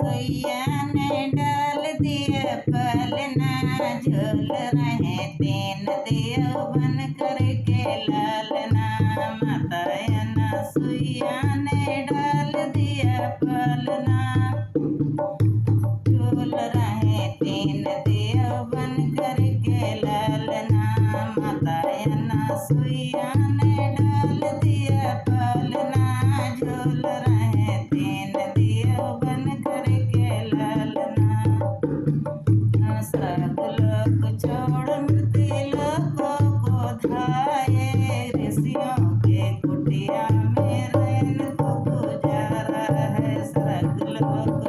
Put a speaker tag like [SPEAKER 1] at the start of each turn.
[SPEAKER 1] सुइया ने डाल दिया पलना, झूल रहे तीन देव बन करके लालना। माता सुइया ने डाल दिया पलना, झूल रहे तीन देव बन करके लालना। माता सुइया ने डाल दिया पलना, झूल रहे तीन देव बन करके लालना। सब लोग छोड़ मृत्यु लोकों को धाये, ऋषियों के कुटिया में रैन को गुजारा है। सब लोग